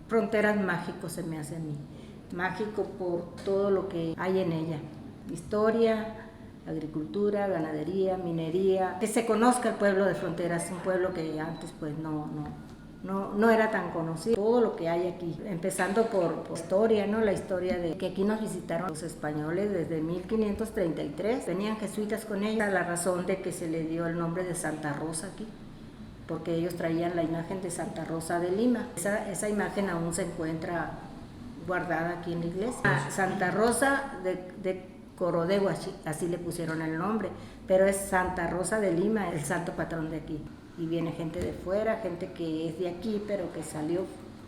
Fronteras mágico se me hace a mí, mágico por todo lo que hay en ella, historia, agricultura, ganadería, minería, que se conozca el pueblo de Fronteras, un pueblo que antes pues no era tan conocido, todo lo que hay aquí, empezando por historia, ¿no? La historia de que aquí nos visitaron los españoles desde 1533, venían jesuitas con ellos, la razón de que se le dio el nombre de Santa Rosa aquí, porque ellos traían la imagen de Santa Rosa de Lima. Esa imagen aún se encuentra guardada aquí en la iglesia. Santa Rosa de Corodehuachi, así le pusieron el nombre, pero es Santa Rosa de Lima, el santo patrón de aquí. Y viene gente de fuera, gente que es de aquí, pero que salió,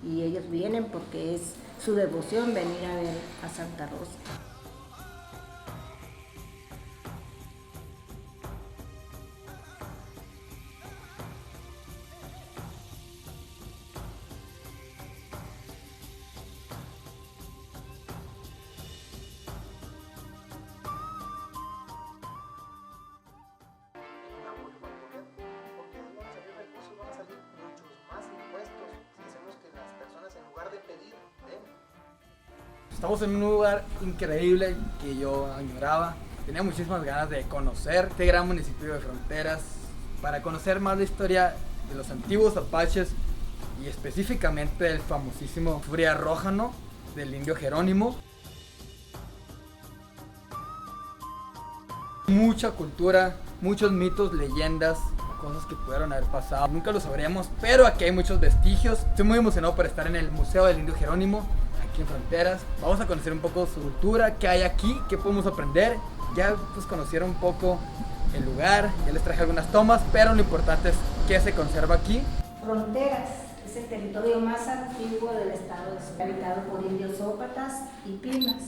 y ellos vienen porque es su devoción venir a ver a Santa Rosa. Estamos en un lugar increíble que yo añoraba. Tenía muchísimas ganas de conocer este gran municipio de Fronteras, para conocer más la historia de los antiguos apaches y específicamente del famosísimo Furia Roja, ¿no? Del indio Jerónimo. Mucha cultura, muchos mitos, leyendas, cosas que pudieron haber pasado. Nunca lo sabremos, pero aquí hay muchos vestigios. Estoy muy emocionado por estar en el Museo del Indio Jerónimo, aquí en Fronteras. Vamos a conocer un poco su cultura, qué hay aquí, qué podemos aprender. Ya pues conocieron un poco el lugar, ya les traje algunas tomas, pero lo importante es qué se conserva aquí. Fronteras es el territorio más antiguo del estado de Sonora, habitado por indios zópatas y pimas.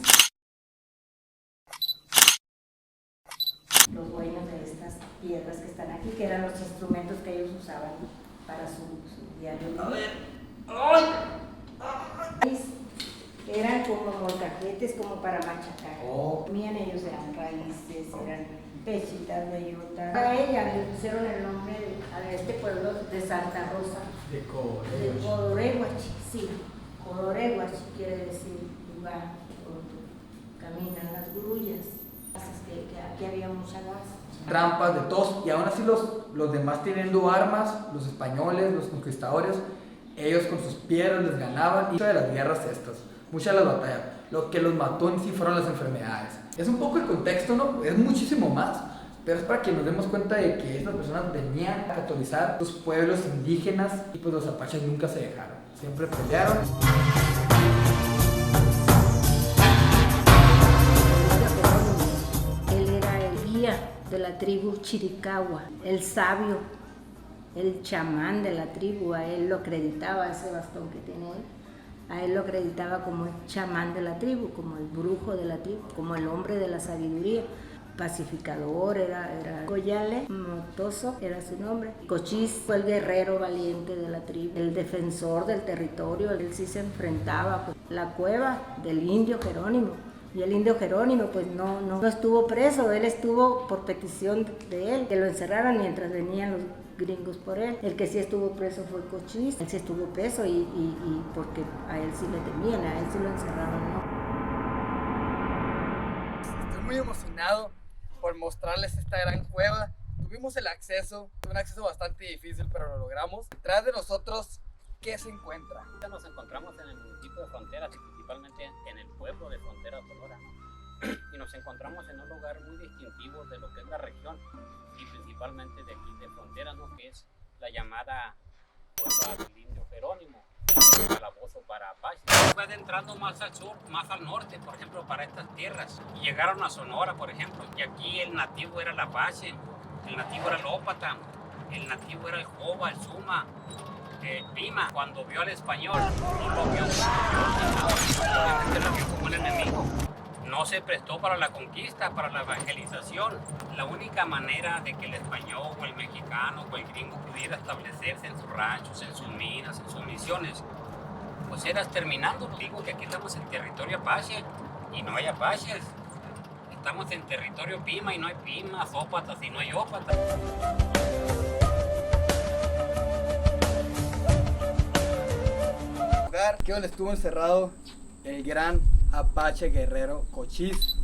Los dueños de estas piedras que están aquí, que eran los instrumentos que ellos usaban para su diario vivir. Eran como molcajetes, como para machacar. Comían ellos, eran raíces, eran pechitas, bellotas. A ella le pusieron el nombre a este pueblo de Santa Rosa. De Corodehuachi, sí. Corodehuachi quiere decir lugar donde caminan las grullas. Que aquí había mucha gas. Trampas de todos, y aún así los demás teniendo armas, los españoles, los conquistadores, ellos con sus piedras les ganaban. Y muchas de las guerras estas, muchas de las batallas, lo que los mató en sí fueron las enfermedades. Es un poco el contexto, ¿no? Es muchísimo más, pero es para que nos demos cuenta de que estas personas venían a catolizar los pueblos indígenas, y pues los apaches nunca se dejaron, siempre pelearon. De la tribu Chiricahua, el sabio, el chamán de la tribu, a él lo acreditaba, ese bastón que tiene él, a él lo acreditaba como el chamán de la tribu, como el brujo de la tribu, como el hombre de la sabiduría, pacificador, era Coyale Motoso, era su nombre. Cochís fue el guerrero valiente de la tribu, el defensor del territorio, él sí se enfrentaba con la cueva del indio Jerónimo. Y el indio Jerónimo pues no estuvo preso, él estuvo por petición de él, que lo encerraran mientras venían los gringos por él. El que sí estuvo preso fue Cochís, él sí estuvo preso y porque a él sí le temían, a él sí lo encerraron, ¿no? Estoy muy emocionado por mostrarles esta gran cueva. Tuvimos el acceso, un acceso bastante difícil, pero lo logramos. Detrás de nosotros, ¿qué se encuentra? Nos encontramos en el municipio de Fronteras y principalmente en el pueblo de Fronteras, Sonora, y nos encontramos en un lugar muy distintivo de lo que es la región y principalmente de aquí de Fronteras, ¿no? Que es la llamada cueva del indio Jerónimo, el calabozo para apaches. Fue adentrando más al sur, más al norte, por ejemplo, para estas tierras, y llegaron a Sonora, por ejemplo, y aquí el nativo era el apache, el nativo era el ópata, el nativo era el jova, el suma, Pima. Cuando vio al español, no lo vio, obviamente lo vio como un enemigo. No se prestó para la conquista, para la evangelización. La única manera de que el español o el mexicano o el gringo pudiera establecerse en sus ranchos, en sus minas, en sus misiones, pues era exterminando. Digo que aquí estamos en territorio apache y no hay apaches. Estamos en territorio Pima y no hay pimas, ópatas y no hay ópatas. lugar que donde estuvo encerrado el gran Apache guerrero Cochís.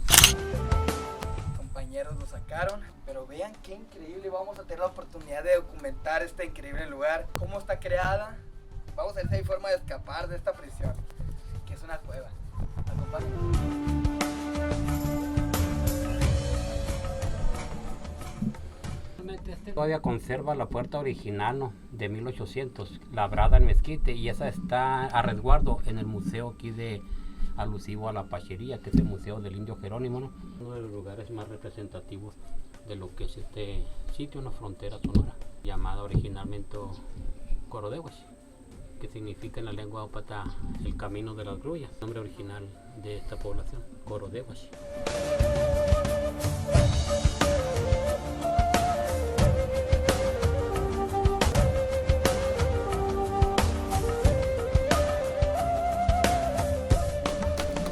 Compañeros lo sacaron, pero vean qué increíble. Vamos a tener la oportunidad de documentar este increíble lugar, cómo está creada. Vamos a ver si hay forma de escapar de esta prisión, que es una cueva. Acompáñenme. Este todavía conserva la puerta original, ¿no?, de 1800, labrada en mezquite, y esa está a resguardo en el museo aquí de alusivo a la Apachería, que es el Museo del Indio Jerónimo, ¿no? Uno de los lugares más representativos de lo que es este sitio, una frontera sonora, llamada originalmente Corodehuas, que significa en la lengua ópata el camino de las grullas, nombre original de esta población, Corodehuas.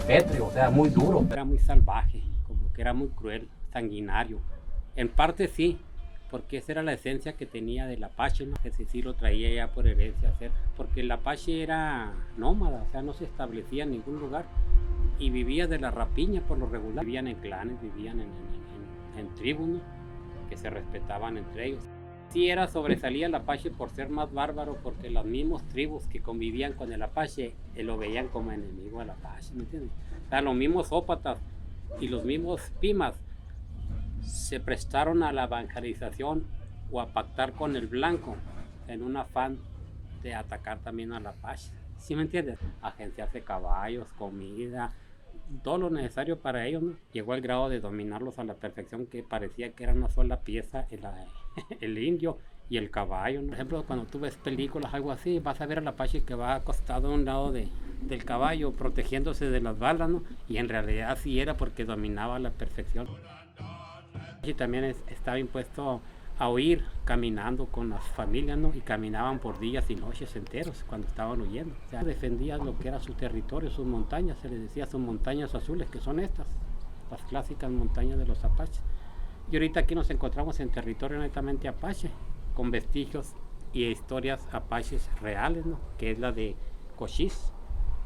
Pétreo, o sea, muy duro. Era muy salvaje, como que era muy cruel, sanguinario. En parte sí, porque esa era la esencia que tenía del Apache, ¿no? Que sí lo traía ya por herencia hacer, porque el Apache era nómada, o sea, no se establecía en ningún lugar y vivía de la rapiña por lo regular. Vivían en clanes, vivían en tribus, ¿no?, que se respetaban entre ellos. Sí sobresalía el Apache por ser más bárbaro, porque las mismas tribus que convivían con el Apache lo veían como enemigo al Apache, ¿me entiendes? O sea, los mismos ópatas y los mismos pimas se prestaron a la evangelización o a pactar con el blanco en un afán de atacar también al Apache, ¿sí me entiendes? Agenciarse caballos, comida, todo lo necesario para ellos, ¿no? Llegó al grado de dominarlos a la perfección, que parecía que era una sola pieza el indio y el caballo, ¿no? Por ejemplo, cuando tú ves películas, algo así, vas a ver al Apache que va acostado a un lado del caballo, protegiéndose de las balas, ¿no? Y en realidad así era, porque dominaba a la perfección. Y también estaba impuesto a huir caminando con las familias, ¿no? Y caminaban por días y noches enteros cuando estaban huyendo. O sea, defendían lo que era su territorio, sus montañas, se les decía sus montañas azules, que son estas, las clásicas montañas de los Apaches. Y ahorita aquí nos encontramos en territorio netamente Apache, con vestigios y historias apaches reales, ¿no?, que es la de Cochís,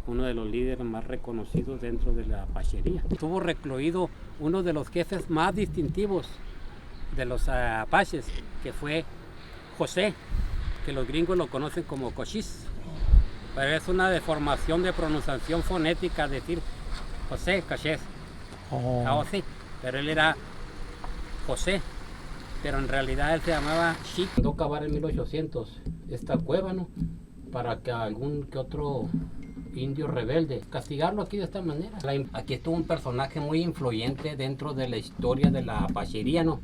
uno de los líderes más reconocidos dentro de la Apachería. Estuvo recluido uno de los jefes más distintivos de los apaches, que fue José, que los gringos lo conocen como Cochís, pero es una deformación de pronunciación fonética decir José Cochís, sí, pero él era José, pero en realidad él se llamaba Chico. Mandó cavar en 1800 esta cueva, ¿no?, para que algún que otro indio rebelde castigarlo aquí de esta manera. Aquí estuvo un personaje muy influyente dentro de la historia de la Apachería, ¿no?,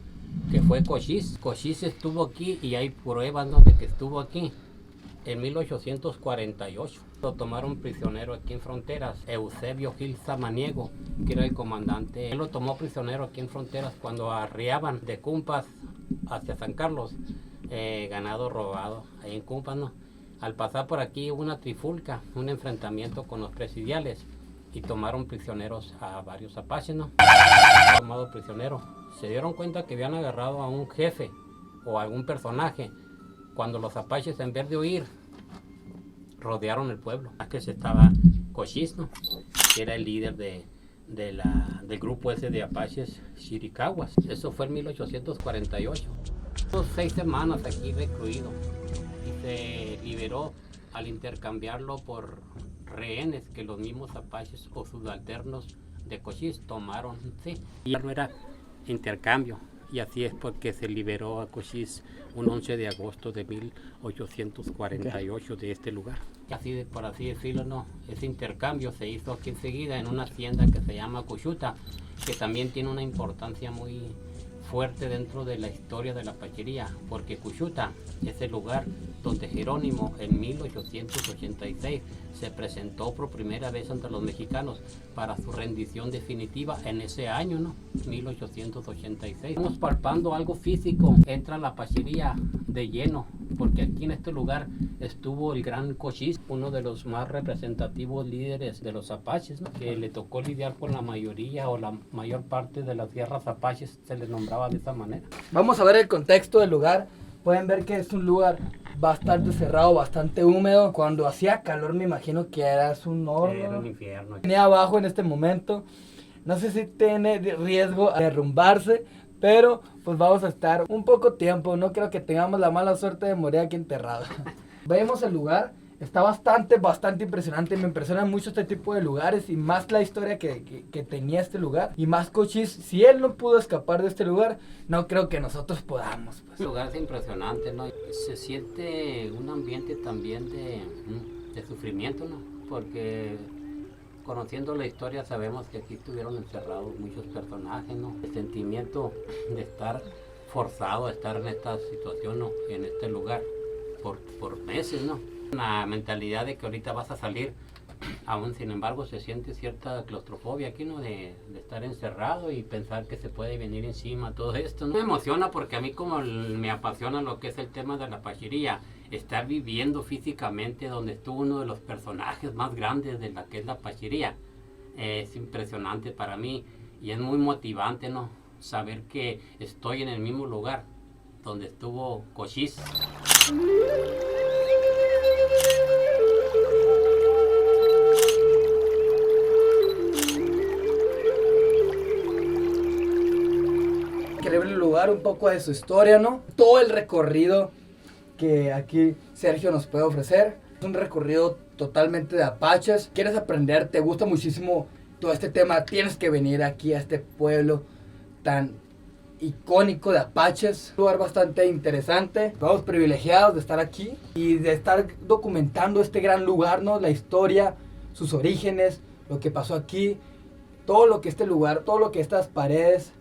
que fue Cochís. Cochís estuvo aquí y hay pruebas, ¿no?, de que estuvo aquí en 1848. Lo tomaron prisionero aquí en Fronteras, Eusebio Gil Samaniego, que era el comandante. Él lo tomó prisionero aquí en Fronteras cuando arriaban de Cumpas hacia San Carlos, ganado robado ahí en Cumpas, ¿no? Al pasar por aquí hubo una trifulca, un enfrentamiento con los presidiales, y tomaron prisioneros a varios apaches, ¿no? Tomado prisionero. Se dieron cuenta que habían agarrado a un jefe o a algún personaje, cuando los apaches, en vez de huir, rodearon el pueblo. Aquí estaba Cochís, ¿no?, que era el líder del grupo ese de apaches Chiricahuas. Eso fue en 1848. Estuvo 6 semanas aquí recluido y se liberó al intercambiarlo por rehenes que los mismos apaches o subalternos de Cochís tomaron. Sí, y no era intercambio. Y así es porque se liberó a Cochís un 11 de agosto de 1848 de este lugar. Así por así decirlo, ¿no?, ese intercambio se hizo aquí enseguida en una hacienda que se llama Cuchuta, que también tiene una importancia muy fuerte dentro de la historia de la Apachería, porque Cuchuta es el lugar donde Jerónimo en 1886 se presentó por primera vez ante los mexicanos para su rendición definitiva en ese año, ¿no?, 1886. Estamos palpando algo físico, entra la Apachería de lleno, porque aquí en este lugar estuvo el gran Cochís, uno de los más representativos líderes de los apaches, ¿no?, que le tocó lidiar con la mayoría o la mayor parte de las guerras apaches, se les nombraba de esa manera. Vamos a ver el contexto del lugar Pueden ver que es un lugar bastante cerrado, bastante húmedo. Cuando hacía calor me imagino que era un horno. Era un infierno. Venía abajo en este momento. No sé si tiene riesgo a derrumbarse, pero pues vamos a estar un poco tiempo. No creo que tengamos la mala suerte de morir aquí enterrados. Vemos el lugar. Está bastante impresionante. Me impresiona mucho este tipo de lugares y más la historia que tenía este lugar. Y más Cochís, si él no pudo escapar de este lugar, no creo que nosotros podamos. Pues. El lugar es impresionante, ¿no? Se siente un ambiente también de sufrimiento, ¿no? Porque conociendo la historia sabemos que aquí estuvieron encerrados muchos personajes, ¿no? El sentimiento de estar forzado a estar en esta situación, ¿no? En este lugar por meses, ¿no? La mentalidad de que ahorita vas a salir, aún sin embargo se siente cierta claustrofobia aquí, ¿no? De estar encerrado y pensar que se puede venir encima todo esto, ¿no? Me emociona porque a mí como me apasiona lo que es el tema de la pachería, estar viviendo físicamente donde estuvo uno de los personajes más grandes de la que es la pachería, es impresionante para mí y es muy motivante, ¿no? Saber que estoy en el mismo lugar donde estuvo Cochís. Increíble lugar, un poco de su historia, ¿no? Todo el recorrido que aquí Sergio nos puede ofrecer. Es un recorrido totalmente de apaches. ¿Quieres aprender? ¿Te gusta muchísimo todo este tema? Tienes que venir aquí a este pueblo tan icónico de apaches. Un lugar bastante interesante. Estamos privilegiados de estar aquí y de estar documentando este gran lugar, ¿no? La historia, sus orígenes, lo que pasó aquí, todo lo que este lugar, todo lo que estas paredes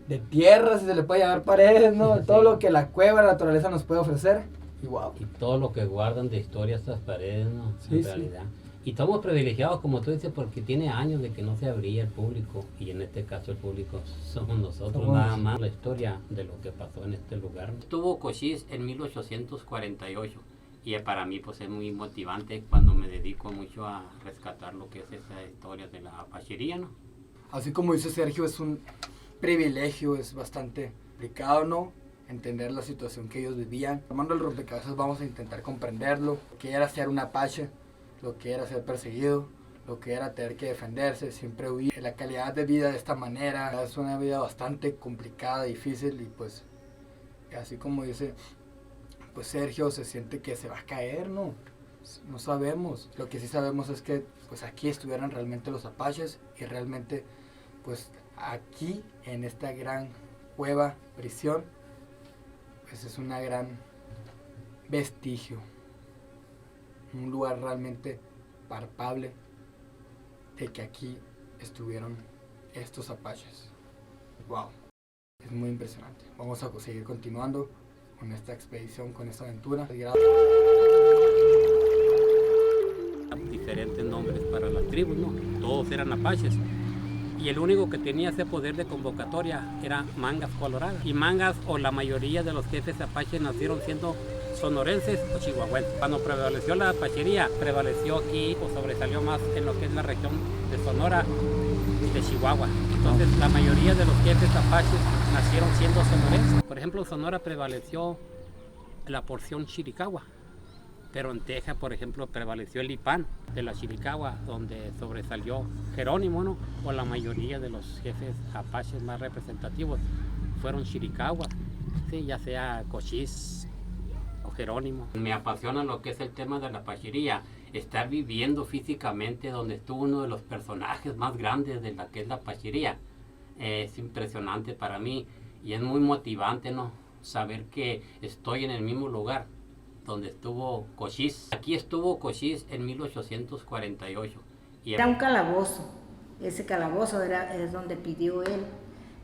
de tierra, si se le puede llamar paredes, ¿no? Sí. Todo lo que la cueva, la naturaleza nos puede ofrecer. Y wow. Y todo lo que guardan de historia estas paredes, ¿no? Sí, en realidad. Y estamos privilegiados, como tú dices, porque tiene años de que no se abría el público. Y en este caso el público somos nosotros, nada más. La historia de lo que pasó en este lugar. Estuvo Cochís en 1848. Y para mí pues es muy motivante cuando me dedico mucho a rescatar lo que es esa historia de la apachería, ¿no? Así como dice Sergio, es un privilegio, es bastante complicado, ¿no? Entender la situación que ellos vivían. Armando el rompecabezas vamos a intentar comprenderlo, lo que era ser un apache, lo que era ser perseguido, lo que era tener que defenderse, siempre huir. La calidad de vida de esta manera es una vida bastante complicada, difícil y pues así como dice pues Sergio, se siente que se va a caer, ¿no? No sabemos. Lo que sí sabemos es que pues aquí estuvieron realmente los apaches y realmente pues aquí en esta gran cueva, prisión, pues es una gran vestigio, un lugar realmente palpable de que aquí estuvieron estos apaches. Wow, es muy impresionante. Vamos a seguir continuando con esta expedición, con esta aventura. Diferentes nombres para las tribus, ¿no? Todos eran apaches. Y el único que tenía ese poder de convocatoria era Mangas Coloradas. Y Mangas, o la mayoría de los jefes apaches, nacieron siendo sonorenses o chihuahuenses. Cuando prevaleció la apachería, prevaleció aquí o sobresalió más en lo que es la región de Sonora y de Chihuahua. Entonces la mayoría de los jefes apaches nacieron siendo sonorenses. Por ejemplo, en Sonora prevaleció la porción chiricahua. Pero en Texas, por ejemplo, prevaleció el Ipán de la Chiricahua, donde sobresalió Jerónimo, ¿no? O la mayoría de los jefes apaches más representativos fueron Chiricahuas, ¿sí? Ya sea Cochís o Jerónimo. Me apasiona lo que es el tema de la apachería, estar viviendo físicamente donde estuvo uno de los personajes más grandes de la que es la apachería. Es impresionante para mí y es muy motivante, ¿no? Saber que estoy en el mismo lugar donde estuvo Cochís. Aquí estuvo Cochís en 1848. Era un calabozo. Ese calabozo es donde pidió él.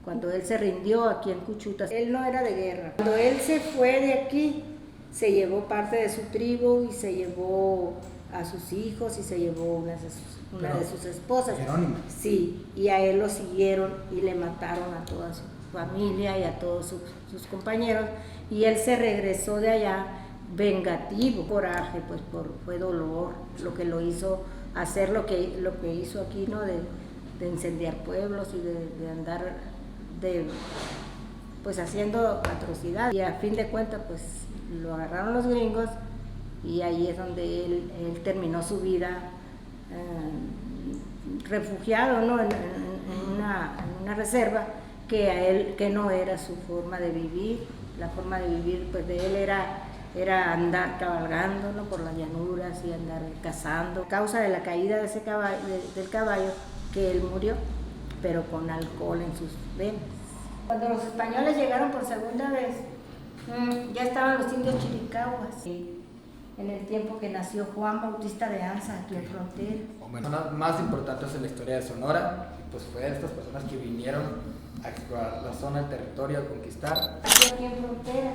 Cuando él se rindió aquí en Cuchuta. Él no era de guerra. Cuando él se fue de aquí, se llevó parte de su tribu y se llevó a sus hijos y se llevó una de sus esposas. Jerónimo. Sí, y a él lo siguieron y le mataron a toda su familia y a todos sus compañeros. Y él se regresó de allá vengativo, coraje, pues fue dolor lo que lo hizo hacer lo que hizo aquí, ¿no? De incendiar pueblos y de andar pues haciendo atrocidad, y a fin de cuentas pues lo agarraron los gringos y ahí es donde él terminó su vida refugiado, ¿no? en una reserva que a él, que no era su forma de vivir. La forma de vivir pues de él era andar cabalgando, ¿no? Por las llanuras y andar cazando. A causa de la caída de ese caballo, del caballo, que él murió, pero con alcohol en sus venas. Cuando los españoles llegaron por segunda vez, ya estaban los indios chiricahuas, en el tiempo que nació Juan Bautista de Anza aquí en Frontera. Bueno, las más importantes en la historia de Sonora, pues fue de estas personas que vinieron a explorar la zona, el territorio, a conquistar. Aquí en Fronteras.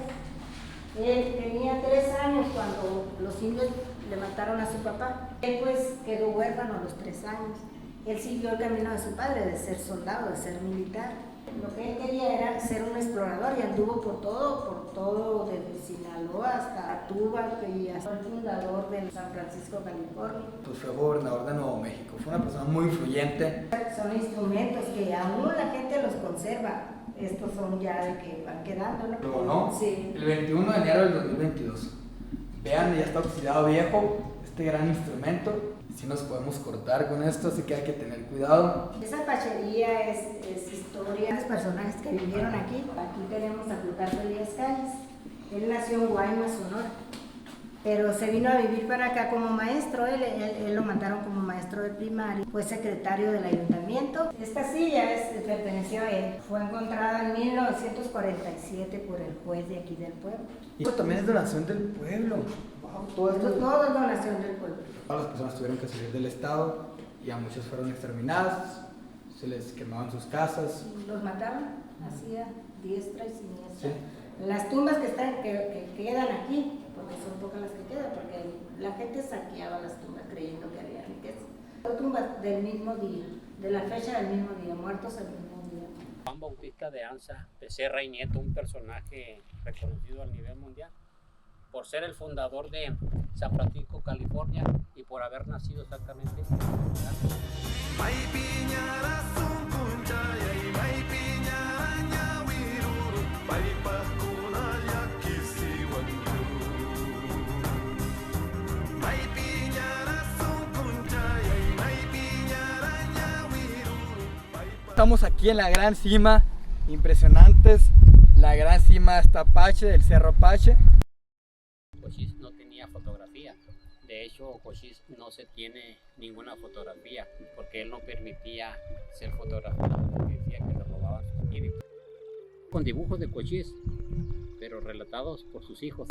Él tenía 3 años cuando los indios le mataron a su papá. Él pues quedó huérfano a los 3 años. Él siguió el camino de su padre, de ser soldado, de ser militar. Lo que él quería era ser un explorador y anduvo por todo, desde Sinaloa hasta Tuba, y hasta el fundador de San Francisco, California. Pues fue gobernador de Nuevo México, fue una persona muy influyente. Son instrumentos que aún la gente los conserva. Estos son ya de que van quedando, ¿no? Luego, ¿no? Sí. El 21 de enero del 2022. Vean, ya está oxidado viejo este gran instrumento. Si nos podemos cortar con esto, así que hay que tener cuidado. Esa pachería es historia de los personajes que vivieron aquí. Aquí tenemos a Plutarco Elías Calles. Él nació en Guaymas, Sonora, pero se vino a vivir para acá como maestro. Él lo mandaron como maestro de primaria. Fue secretario del ayuntamiento. Esta silla perteneció a él. Fue encontrada en 1947 por el juez de aquí del pueblo. Y esto también es donación del pueblo. Wow, todo Esto todo es donación del pueblo. Todas las personas tuvieron que salir del estado y a muchos fueron exterminadas, se les quemaban sus casas. Los mataron así a diestra y siniestra. Sí. Las tumbas que quedan aquí, porque son pocas las que quedan, porque la gente saqueaba las tumbas creyendo que había riqueza. Son tumbas del mismo día, de la fecha del mismo día, muertos el mismo día. Juan Bautista de Anza, Becerra y Nieto, un personaje reconocido a nivel mundial por ser el fundador de San Francisco, California, y por haber nacido exactamente en Estamos aquí en la gran cima, impresionantes, la gran cima hasta Apache, del Cerro Apache. Cochise no tenía fotografía. De hecho, Cochise no se tiene ninguna fotografía porque él no permitía ser fotografiado, porque decía que le robaban su espíritu. Con dibujos de Cochise, pero relatados por sus hijos.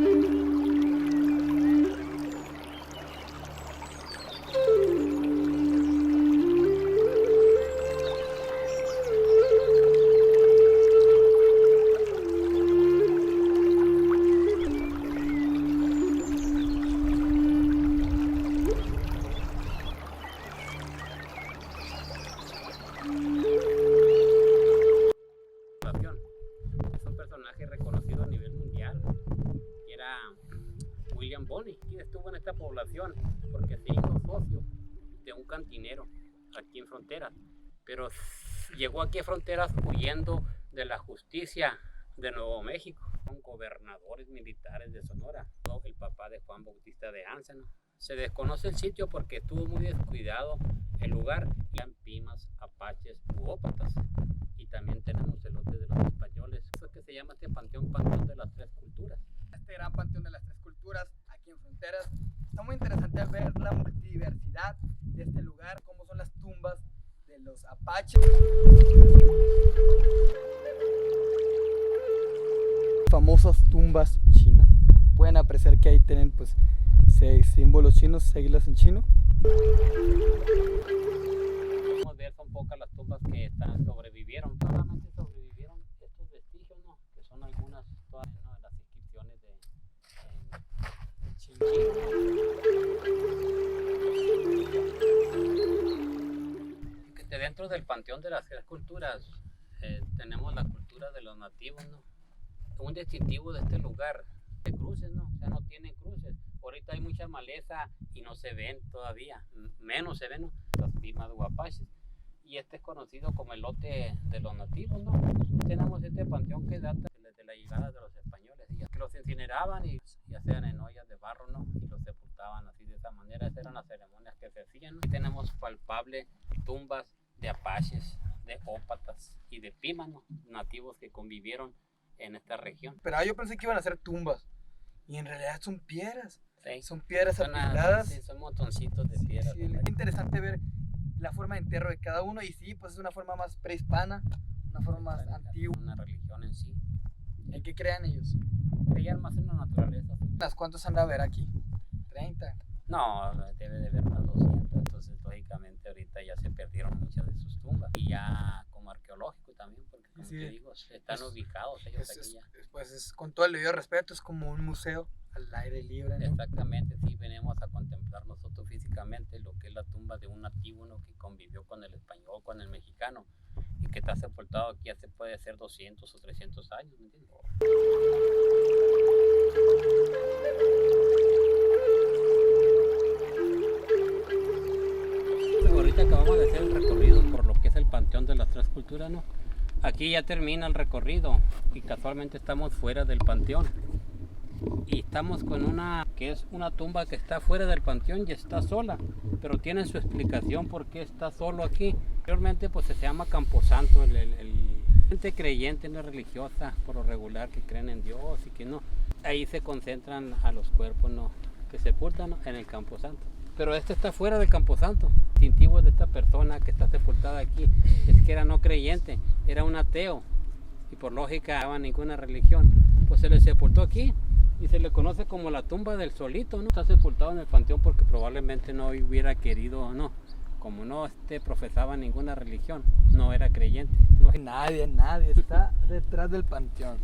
Es un personaje reconocido a nivel mundial, que era William Bonney, quien estuvo en esta población porque se hizo socio de un cantinero aquí en Fronteras, pero llegó aquí a Fronteras huyendo de la justicia de Nuevo México. Son gobernadores militares de Sonora, el papá de Juan Bautista de Anza, ¿no? Se desconoce el sitio porque estuvo muy descuidado el lugar. Eran pimas, apaches, huópatas, y también tenemos el lote de los españoles. Eso que se llama este panteón de las tres culturas. Este gran panteón de las tres culturas aquí en Fronteras. Está muy interesante ver la multidiversidad de este lugar, cómo son las tumbas de los apaches. Famosas tumbas chinas. Pueden apreciar que ahí tienen pues símbolos chinos, siglas en chino. Podemos ver, son pocas las tumbas que sobrevivieron. Solamente sobrevivieron estos vestigios, ¿no? Que son algunas todas, ¿no?, de las inscripciones de Chinchín. Dentro del panteón de las tres culturas tenemos la cultura de los nativos, ¿no? Un distintivo de este lugar, de cruces, ¿no? O sea, no tienen cruces. Ahorita hay mucha maleza y no se ven todavía, menos se ven, ¿no?, las pimas de apaches. y este es conocido como el lote de los nativos, ¿no? Tenemos este panteón que data desde la llegada de los españoles, que los incineraban y hacían en ollas de barro, ¿no? Y los sepultaban así de esa manera. Esas eran las ceremonias que se hacían, ¿no? Aquí tenemos palpable tumbas de apaches, de ópatas y de pímanos nativos que convivieron en esta región. Pero yo pensé que iban a ser tumbas y en realidad son piedras. Sí. Son piedras Son apiladas. sí, son montoncitos de piedras. Sí, es interesante ver la forma de entierro de cada uno y sí, pues es una forma más prehispana, una forma más antigua. Una religión en sí. ¿En qué crean ellos? Creían más en la naturaleza. ¿Cuántos han de haber aquí? 30. No, debe de haber unas 200, entonces lógicamente ahorita ya se perdieron muchas de sus tumbas. Y ya como arqueológico también, porque como Sí, te digo, están ubicados ellos aquí ya. Pues con todo el debido respeto, es como un museo al aire libre, ¿no? Exactamente, sí, venimos a contemplar nosotros físicamente lo que es la tumba de un nativo, ¿no? Que convivió con el español, con el mexicano, y que está sepultado aquí hace puede ser 200 o 300 años, ¿me entiendes? Ahorita acabamos de hacer el recorrido por lo que es el Panteón de las Tres Culturas, ¿no? Aquí ya termina el recorrido y casualmente estamos fuera del panteón. Y estamos con una que es una tumba que está fuera del panteón y está sola, pero tiene su explicación por qué está solo aquí. Anteriormente pues se llama Camposanto, el gente creyente, no religiosa, por lo regular, que creen en Dios y que no. Ahí se concentran a los cuerpos, ¿no? Que sepultan, ¿no? En el Camposanto. Pero este está fuera del Camposanto. El distintivo de esta persona que está sepultada aquí es que era no creyente, era un ateo y por lógica no había ninguna religión. Pues se le sepultó aquí y se le conoce como la tumba del solito, ¿no? Está sepultado en el panteón porque probablemente no hubiera querido, no, como no profesaba ninguna religión, no era creyente. Nadie está detrás del panteón.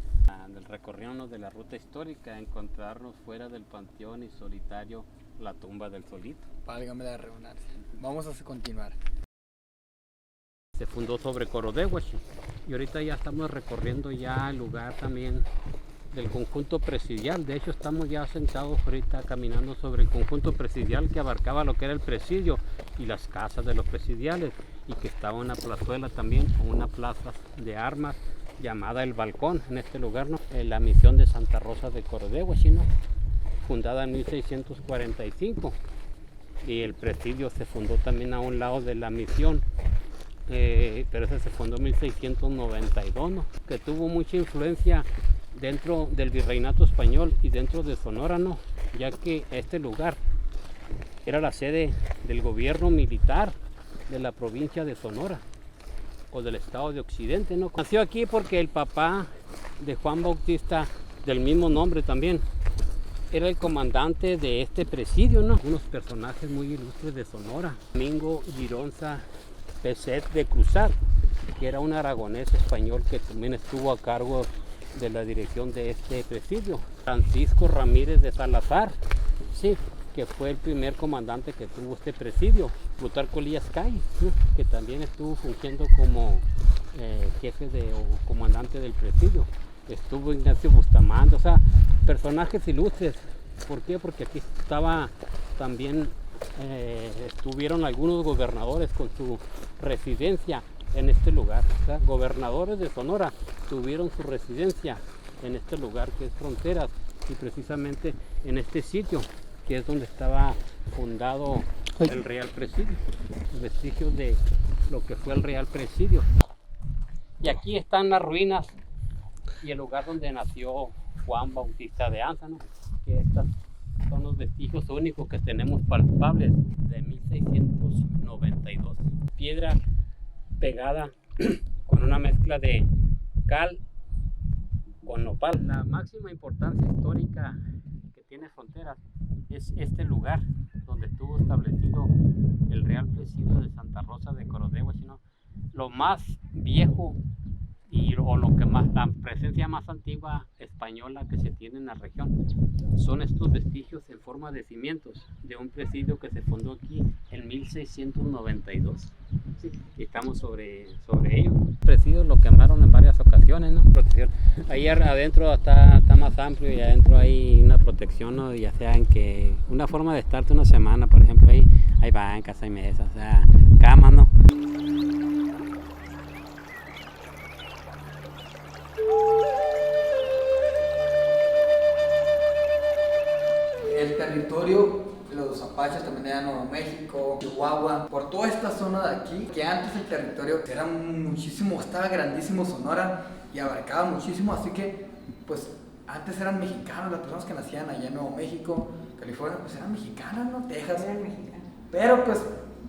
Del recorrido de la ruta histórica, encontrarnos fuera del panteón y solitario la tumba del solito. Válgame la redundancia. Vamos a continuar. Se fundó sobre Corodehuachi y ahorita ya estamos recorriendo ya el lugar también del conjunto presidial. De hecho estamos ya sentados ahorita caminando sobre el conjunto presidial que abarcaba lo que era el presidio y las casas de los presidiales, y que estaba una plazuela también con una plaza de armas llamada El Balcón en este lugar, ¿no? En la misión de Santa Rosa de Corodehuachi, ¿no? Fundada en 1645, y el presidio se fundó también a un lado de la misión, pero ese se fundó en 1692, ¿no? Que tuvo mucha influencia dentro del virreinato español y dentro de Sonora, ¿no? Ya que este lugar era la sede del gobierno militar de la provincia de Sonora o del estado de Occidente, ¿no? Nació aquí porque el papá de Juan Bautista, del mismo nombre también, era el comandante de este presidio, ¿no? Unos personajes muy ilustres de Sonora. Domingo Gironza Peset de Cruzat, que era un aragonés español que también estuvo a cargo de la dirección de este presidio. Francisco Ramírez de Salazar, sí, que fue el primer comandante que tuvo este presidio. Plutarco Elías Calles, ¿no? Que también estuvo fungiendo como jefe o comandante del presidio. Estuvo Ignacio Bustamante, o sea, personajes ilustres. ¿Por qué? Porque aquí estaba también, estuvieron algunos gobernadores con su residencia en este lugar. O sea, gobernadores de Sonora tuvieron su residencia en este lugar que es Fronteras, y precisamente en este sitio que es donde estaba fundado el Real Presidio, vestigios de lo que fue el Real Presidio. Y aquí están las ruinas y el lugar donde nació Juan Bautista de Anza, ¿no? Que estos son los vestigios únicos que tenemos palpables de 1692. Piedra pegada con una mezcla de cal con nopal. La máxima importancia histórica que tiene Fronteras es este lugar donde estuvo establecido el Real Presidio de Santa Rosa de Corodehuachi, ¿no? Lo más viejo o lo que más, la presencia más antigua española que se tiene en la región son estos vestigios en forma de cimientos de un presidio que se fundó aquí en 1692. Sí, y estamos sobre ello. El presidio lo quemaron en varias ocasiones, ¿no? Protección. Ahí adentro está más amplio y adentro hay una protección, ¿no? Ya sea en que una forma de estarte una semana, por ejemplo, hay bancas, hay mesas, o sea, camas, ¿no? apaches también de Nuevo México, Chihuahua, por toda esta zona de aquí, que antes el territorio era muchísimo, estaba grandísimo Sonora y abarcaba muchísimo, así que pues antes eran mexicanos, las personas que nacían allá en Nuevo México, California, pues eran mexicanas, ¿no? Texas. Eran mexicanos. Pero pues,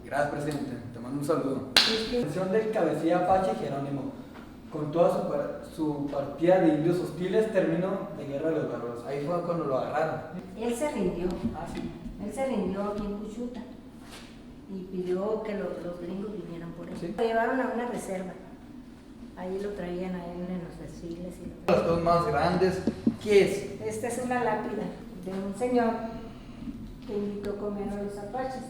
gracias presidente, te mando un saludo. La atención del cabecilla apache Jerónimo, con toda su partida de indios hostiles, terminó de Guerra de los Bárbaros. Ahí fue cuando lo agarraron. Él se rindió. Ah, sí. Él se rindió aquí en Cuchuta y pidió que los gringos vinieran por él. Sí. Lo llevaron a una reserva. Ahí lo traían a él en los desfiles. Los dos más grandes, ¿qué es? Esta es una lápida de un señor que invitó a comer a los apaches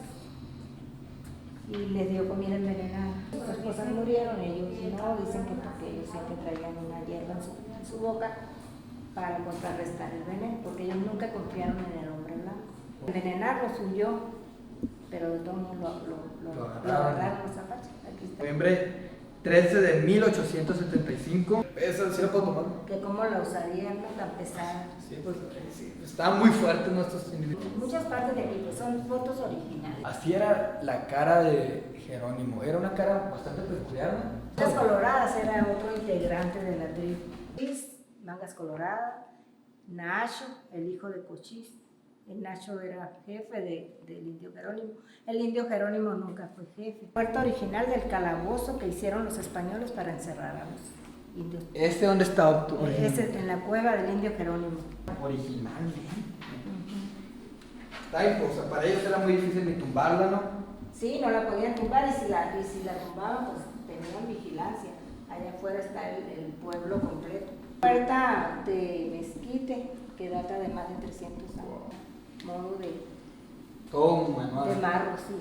y les dio comida envenenada. Sus esposas murieron, ellos no, dicen que porque ellos siempre traían una hierba en su boca para contrarrestar el veneno, porque ellos nunca confiaron en el hombre blanco. Envenenarlos huyó, pero de todos modos lo agarraron los apaches. Aquí está. Noviembre 13 de 1875. ¿Eso sí lo puedo tomar? Que como la usaría no tan pesada. Sí, pues sí, estaban muy fuertes nuestros individuos. Muchas partes de aquí pues, son fotos originales. Así era la cara de Jerónimo, era una cara bastante peculiar, ¿no? Mangas Coloradas era otro integrante de la tribu. Cochís, Mangas Coloradas, Nacho, el hijo de Cochís. El Nacho era jefe del indio Jerónimo. El indio Jerónimo nunca fue jefe. Puerto original del calabozo que hicieron los españoles para encerrar a los indios. ¿Este dónde está? Ese en la cueva del indio Jerónimo. Original, Está bien, o sea, para ellos era muy difícil ni tumbarla, ¿no? Sí, no la podían tumbar y si la tumbaban, pues tenían vigilancia. Allá afuera está el pueblo completo. Puerta de mezquite que data de más de 300 años. Modo Todo manual. de marro, sí.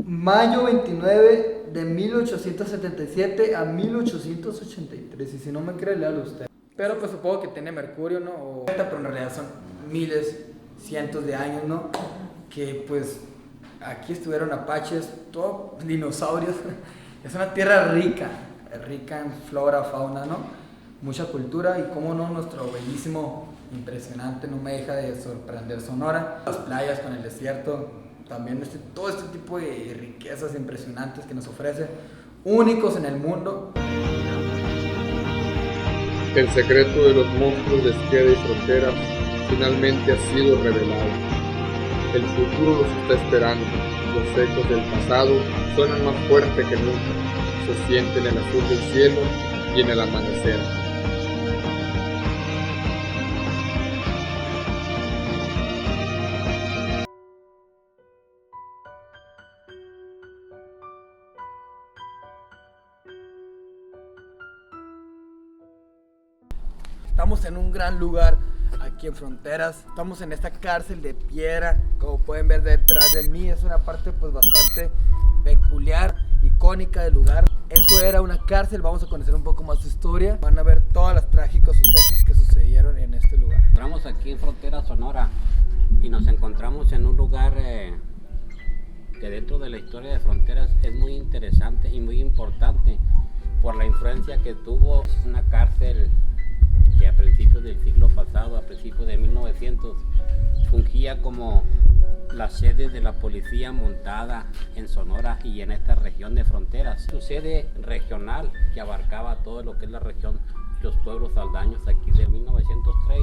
Mayo 29 de 1877 a 1883, y si no me cree, léalo usted. Pero pues supongo que tiene mercurio, ¿no? Pero en realidad son miles, cientos de años, ¿no? Que pues aquí estuvieron apaches, todos dinosaurios. Es una tierra rica en flora, fauna, ¿no? Mucha cultura y cómo no, nuestro bellísimo, impresionante, no me deja de sorprender Sonora. Las playas con el desierto, también todo este tipo de riquezas impresionantes que nos ofrece, únicos en el mundo. El secreto de los monstruos de Esqueda y Fronteras finalmente ha sido revelado. El futuro los está esperando. Los ecos del pasado suenan más fuerte que nunca. Se sienten en el azul del cielo y en el amanecer. Estamos en un gran lugar aquí en Fronteras. Estamos en esta cárcel de piedra, como pueden ver detrás de mí. Es una parte pues bastante peculiar, icónica del lugar. Eso era una cárcel. Vamos a conocer un poco más su historia. Van a ver todos los trágicos sucesos que sucedieron en este lugar. Entramos aquí en Frontera Sonora y nos encontramos en un lugar que dentro de la historia de Fronteras es muy interesante y muy importante por la influencia que tuvo. Es una cárcel que a principios del siglo pasado, a principios de 1900, fungía como la sede de la policía montada en Sonora y en esta región de Fronteras. Su sede regional que abarcaba todo lo que es la región y los pueblos aldaños aquí de 1903.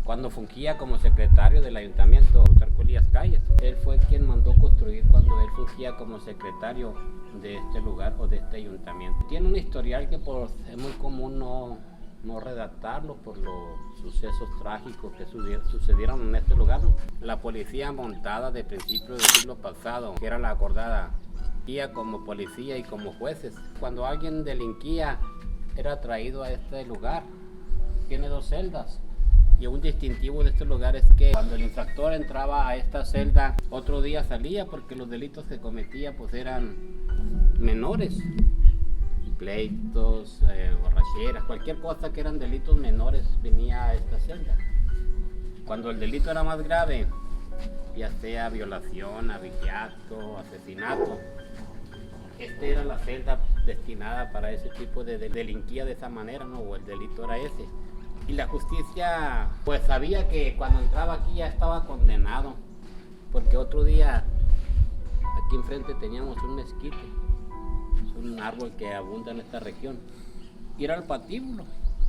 Cuando fungía como secretario del ayuntamiento, Plutarco Elías Calles, él fue quien mandó construir cuando él fungía como secretario de este lugar o de este ayuntamiento. Tiene un historial que es muy común no redactarlo por los sucesos trágicos que sucedieron en este lugar. La policía montada de principios del siglo pasado, que era la acordada, como policía y como jueces. Cuando alguien delinquía, era traído a este lugar. Tiene 2 celdas. Y un distintivo de este lugar es que cuando el infractor entraba a esta celda, otro día salía porque los delitos que cometía pues eran menores. Pleitos, borracheras, cualquier cosa que eran delitos menores venía a esta celda. Cuando el delito era más grave, ya sea violación, abigeato, asesinato, esta era la celda destinada para ese tipo de delinquía de esa manera, ¿no? O el delito era ese. Y la justicia pues sabía que cuando entraba aquí ya estaba condenado porque otro día aquí enfrente teníamos un mezquite, es un árbol que abunda en esta región, y era el patíbulo.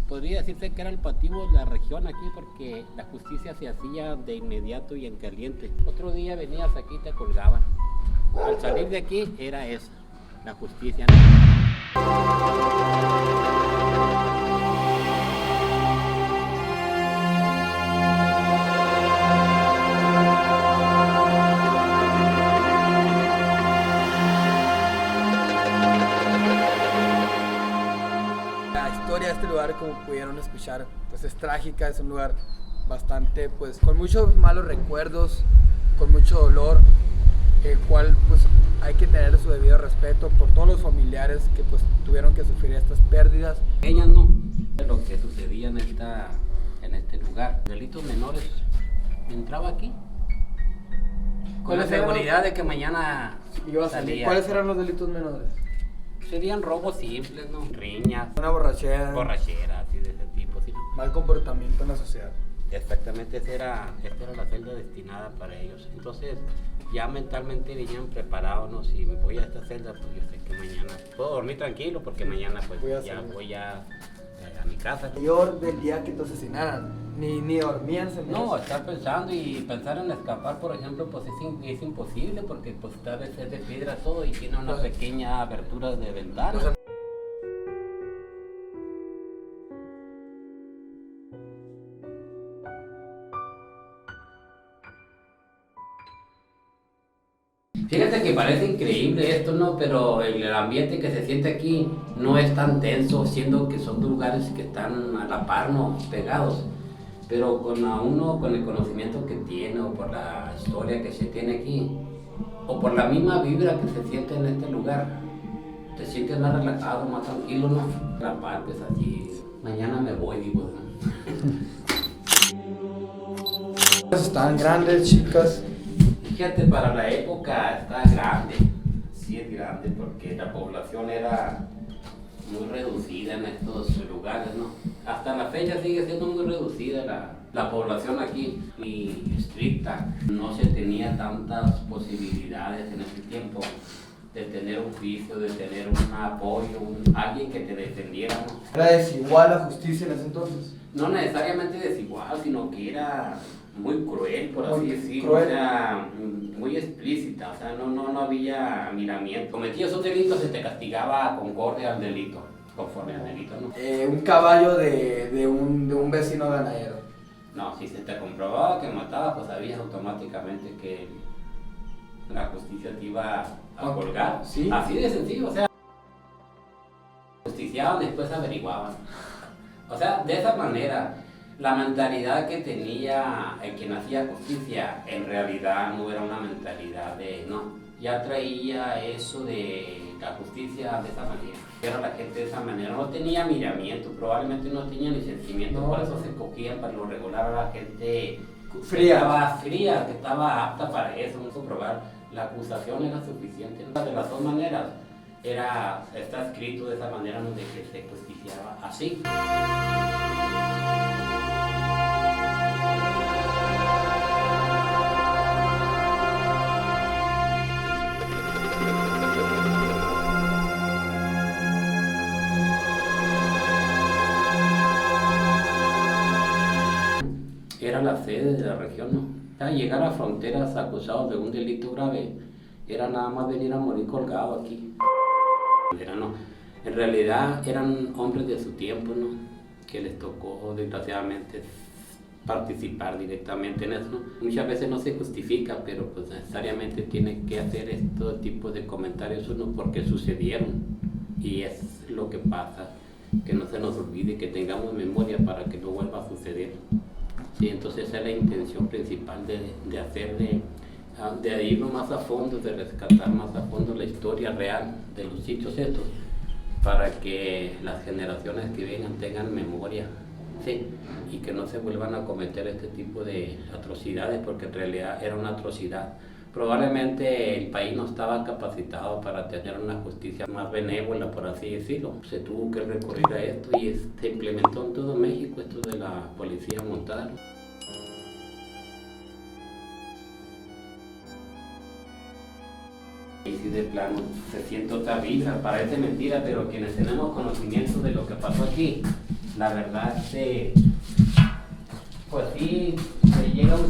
Podría decirse que era el patíbulo de la región aquí porque la justicia se hacía de inmediato y en caliente. Otro día venías aquí y te colgaban. Al salir de aquí era esa, la justicia. La historia de este lugar, como pudieron escuchar, pues es trágica, es un lugar bastante, pues, con muchos malos recuerdos, con mucho dolor, el cual, pues, hay que tener su debido respeto por todos los familiares que, pues, tuvieron que sufrir estas pérdidas. Ellas no, lo que sucedía en este lugar, delitos menores, entraba aquí, con la seguridad de que mañana salía. ¿Cuáles eran los delitos menores? Serían robos simples, ¿no? Riñas, Una borracheras, borracheras y de ese tipo, ¿sí? mal comportamiento en la sociedad. Exactamente, esta era la celda destinada para ellos. Entonces, ya mentalmente venían preparados, ¿no? Si me voy a esta celda, pues yo sé que mañana puedo dormir tranquilo porque mañana pues voy a mi casa. Mayor del día que te asesinaran, ni dormían. No, estar pensando y pensar en escapar, por ejemplo, pues es imposible porque pues tal vez es de piedra todo y tiene una pequeña abertura de ventana. Fíjate que parece increíble esto, ¿no? Pero el ambiente que se siente aquí no es tan tenso, siendo que son lugares que están a la par, ¿no? Pegados. Pero con el conocimiento que tiene, o por la historia que se tiene aquí, o por la misma vibra que se siente en este lugar, te sientes más relajado, más tranquilo, ¿no? La paz, pues así, mañana me voy, digo, ¿no? Estaban grandes, chicas. Fíjate, para la época está grande, sí es grande, porque la población era muy reducida en estos lugares, ¿no? Hasta la fecha sigue siendo muy reducida la población aquí, y estricta. No se tenía tantas posibilidades en ese tiempo de tener un juicio, de tener un apoyo, alguien que te defendiera, ¿no? ¿Era desigual la justicia en ese entonces? No necesariamente desigual, sino que era muy cruel, por así decirlo, cruel. O sea, muy explícita, o sea, no había miramiento. Cometías un delito, se te castigaba conforme al delito, ¿no? Un caballo de un vecino ganadero. No, si se te comprobaba que mataba, pues sabías automáticamente que la justicia te iba a colgar. ¿Sí? Así de sencillo, o sea, justiciaban, después averiguaban. O sea, de esa manera. La mentalidad que tenía quien hacía justicia en realidad no era una mentalidad ya traía eso de la justicia de esa manera. Era la gente de esa manera, no tenía miramiento, probablemente no tenía ni sentimiento, por eso se cogían para lo regular a la gente fría, que estaba apta para eso, no comprobar. La acusación era suficiente, ¿no? De las dos maneras. Está escrito de esa manera, ¿no? De que se justiciaba así. Era la sede de la región, ¿no? Al llegar a Fronteras acusados de un delito grave, era nada más venir a morir colgado aquí. ¿No? En realidad eran hombres de su tiempo, ¿no? Que les tocó desgraciadamente participar directamente en eso, ¿no? Muchas veces no se justifica, pero pues necesariamente tiene que hacer este tipo de comentarios uno porque sucedieron, y es lo que pasa, que no se nos olvide, que tengamos memoria para que no vuelva a suceder. Sí, entonces esa es la intención principal de hacer, de irnos más a fondo, de rescatar más a fondo la historia real de los sitios estos, para que las generaciones que vengan tengan memoria, sí, y que no se vuelvan a cometer este tipo de atrocidades, porque en realidad era una atrocidad. Probablemente el país no estaba capacitado para tener una justicia más benévola, por así decirlo. Se tuvo que recurrir a esto y se implementó en todo México esto de la policía montada. Y si de plano se siente otra vibra, parece mentira, pero quienes tenemos conocimiento de lo que pasó aquí, la verdad pues sí, le llega un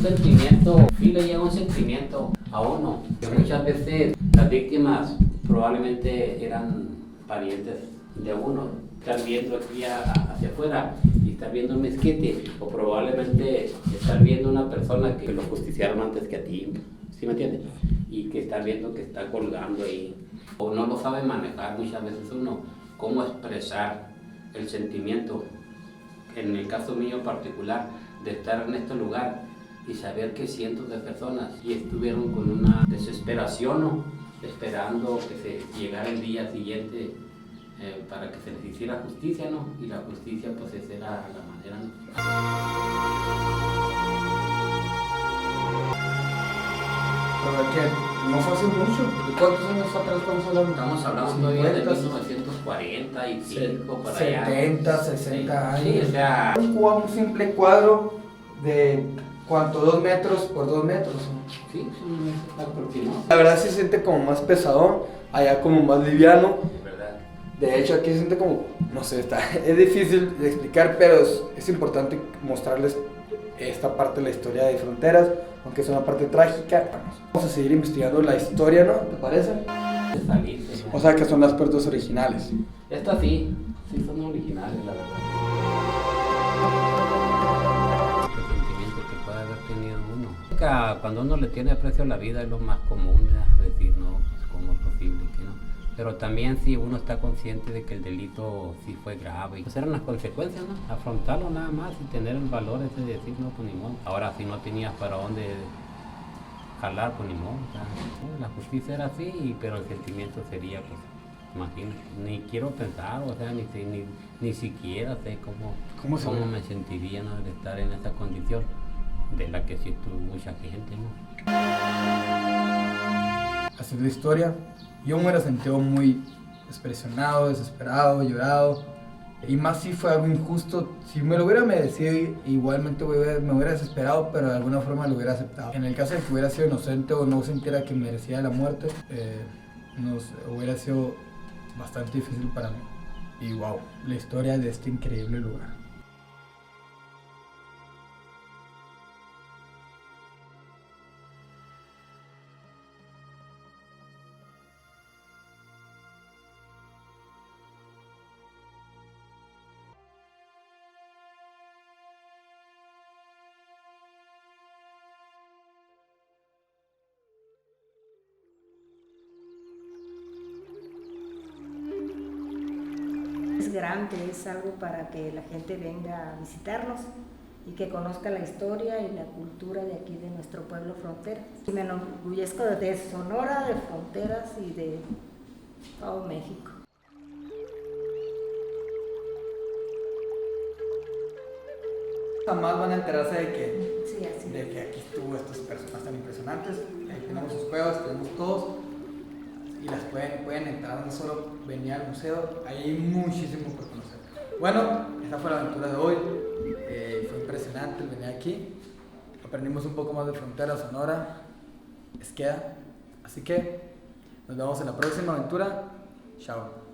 sentimiento a uno, que muchas veces las víctimas probablemente eran parientes de uno, estar viendo aquí hacia afuera y estar viendo un mezquite, o probablemente estar viendo una persona que lo justiciaron antes que a ti, ¿sí me entiendes? Y que estar viendo que está colgando ahí, o no lo sabe manejar muchas veces uno, cómo expresar el sentimiento, en el caso mío particular, de estar en este lugar y saber que cientos de personas y estuvieron con una desesperación, ¿no? Esperando que se llegara el día siguiente para que se les hiciera justicia, ¿no? Y la justicia pues esa era la manera, ¿no? Pero que no fue hace mucho, ¿de cuántos años atrás estamos hablando? Estamos hablando todavía de 1945, por allá. 70, 60 años. Sí, o sea... Un simple cuadro de ¿cuánto? 2 metros por 2 metros, ¿no? Sí, aproximado. La verdad sí se siente como más pesadón, allá como más liviano. Es verdad. De hecho aquí se siente como, no sé, es difícil de explicar, pero es importante mostrarles esta parte de la historia de Fronteras, aunque es una parte trágica. Vamos a seguir investigando la historia, ¿no? ¿Te parece? O sea que son las puertas originales. Estas sí son originales, la verdad. El sentimiento que puede haber tenido uno. Cuando uno le tiene aprecio a la vida es lo más común, ¿verdad? Decir, no, pues cómo es posible que no. Pero también si uno está consciente de que el delito sí fue grave, pues eran las consecuencias, ¿no? Afrontarlo nada más y tener el valor ese de decir, no, pues ni modo. Ahora si no tenías para dónde jalar, pues ni modo. O sea, la justicia era así, pero el sentimiento sería, pues, imagínate, ni quiero pensar, o sea, ni siquiera sé cómo me sentiría, ¿no? De estar en esa condición de la que sí tuvo mucha gente, ¿no? Así es la historia. Yo me hubiera sentido muy despresionado, desesperado, llorado. Y más si fue algo injusto. Si me lo hubiera merecido, igualmente me hubiera desesperado, pero de alguna forma lo hubiera aceptado. En el caso de que hubiera sido inocente o no sintiera que merecía la muerte, hubiera sido bastante difícil para mí. Y wow, la historia de este increíble lugar. Es grande, es algo para que la gente venga a visitarnos y que conozca la historia y la cultura de aquí, de nuestro pueblo Fronteras. Y me enorgullezco de Sonora, de Fronteras y de todo México. Jamás van a enterarse de que, Sí, así. de que aquí estuvo estas personas tan impresionantes. Tenemos sus cuevas, tenemos todos. Y las pueden entrar, no solo venir al museo, hay muchísimo por conocer. Bueno, esta fue la aventura de hoy, fue impresionante el venir aquí, aprendimos un poco más de Fronteras, Sonora, Esqueda, así que nos vemos en la próxima aventura, chao.